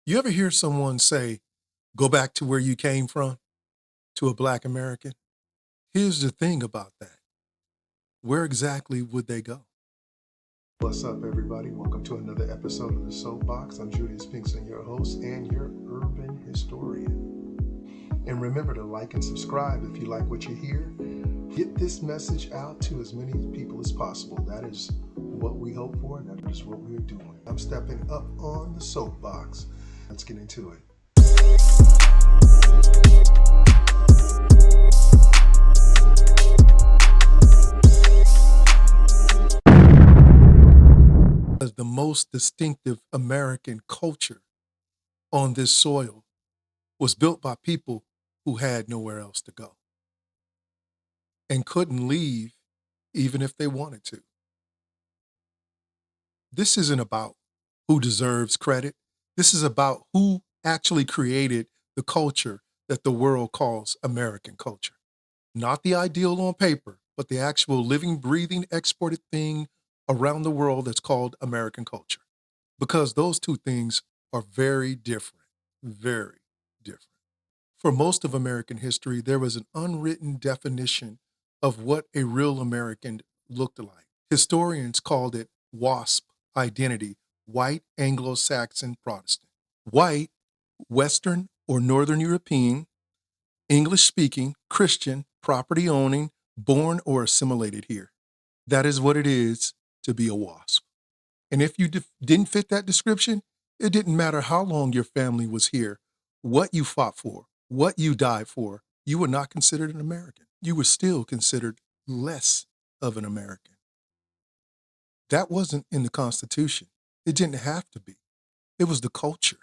You ever hear someone say, go back to where you came from, to a Black American? Here's the thing about that. Where exactly would they go? What's up, everybody? Welcome to another episode of The Soapbox. I'm Judius Pinkston, your host and your urban historian. And remember to like and subscribe if you like what you hear. Get this message out to as many people as possible. That is what we hope for, and that is what we're doing. I'm stepping up on the soapbox. Let's get into it. As the most distinctive American culture on this soil was built by people who had nowhere else to go and couldn't leave even if they wanted to. This isn't about who deserves credit. This is about who actually created the culture that the world calls American culture. Not the ideal on paper, but the actual living, breathing, exported thing around the world that's called American culture. Because those two things are very different, very different. For most of American history, there was an unwritten definition of what a real American looked like. Historians called it WASP identity, white Anglo-Saxon Protestant. White, Western or Northern European, English-speaking, Christian, property-owning, born or assimilated here. That is what it is to be a WASP. And if you didn't fit that description, it didn't matter how long your family was here, what you fought for, what you died for, you were not considered an American. You were still considered less of an American. That wasn't in the Constitution. It didn't have to be. It was the culture.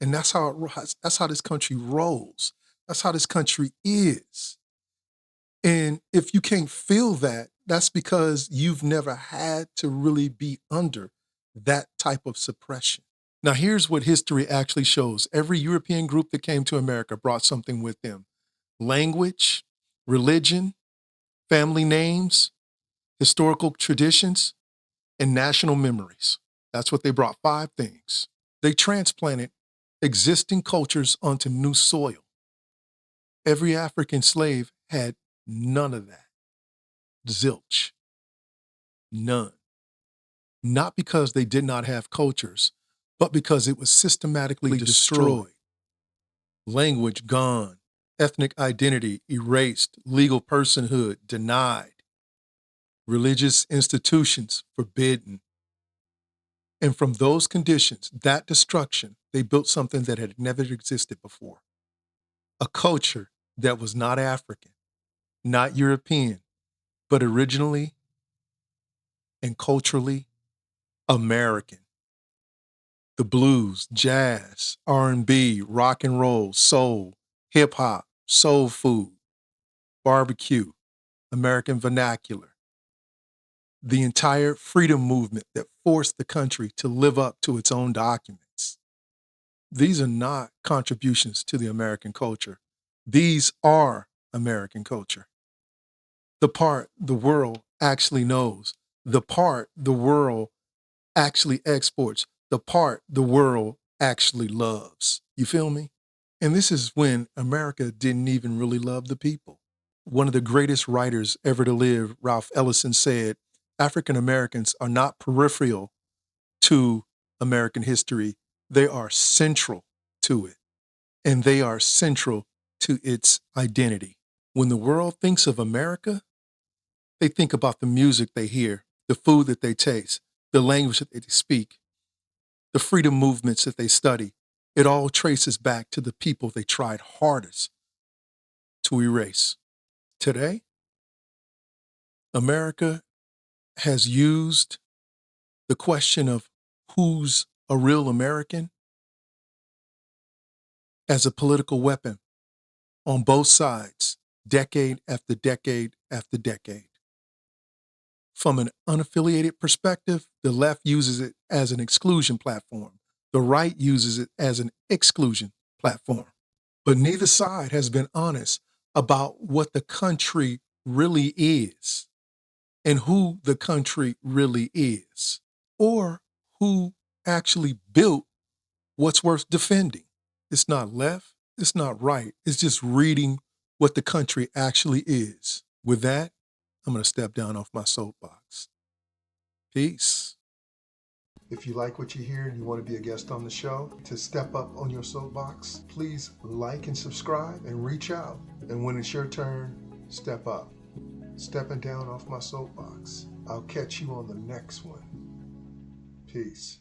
And that's how this country rolls. That's how this country is. And if you can't feel that, that's because you've never had to really be under that type of suppression. Now, here's what history actually shows. Every European group that came to America brought something with them: language, religion, family names, historical traditions, and national memories. That's what they brought, 5 things. They transplanted existing cultures onto new soil. Every African slave had none of that. Zilch. None. Not because they did not have cultures, but because it was systematically destroyed. Language gone. Ethnic identity erased. Legal personhood denied. Religious institutions forbidden. And from those conditions, that destruction, they built something that had never existed before. A culture that was not African, not European, but originally and culturally American. The blues, jazz, R&B, rock and roll, soul, hip hop, soul food, barbecue, American vernacular. The entire freedom movement that forced the country to live up to its own documents. These are not contributions to the American culture. These are American culture. The part the world actually knows, the part the world actually exports, the part the world actually loves. You feel me? And this is when America didn't even really love the people. One of the greatest writers ever to live, Ralph Ellison, said, African Americans are not peripheral to American history. They are central to it, and they are central to its identity. When the world thinks of America, they think about the music they hear, the food that they taste, the language that they speak, the freedom movements that they study. It all traces back to the people they tried hardest to erase. Today, America has used the question of who's a real American as a political weapon on both sides, decade after decade after decade. From an unaffiliated perspective, the left uses it as an exclusion platform. The right uses it as an exclusion platform. But neither side has been honest about what the country really is and who the country really is, or who actually built what's worth defending. It's not left, it's not right. It's just reading what the country actually is. With that, I'm going to step down off my soapbox. Peace. If you like what you hear and you want to be a guest on the show, to step up on your soapbox, please like and subscribe and reach out. And when it's your turn, step up. Stepping down off my soapbox. I'll catch you on the next one. Peace.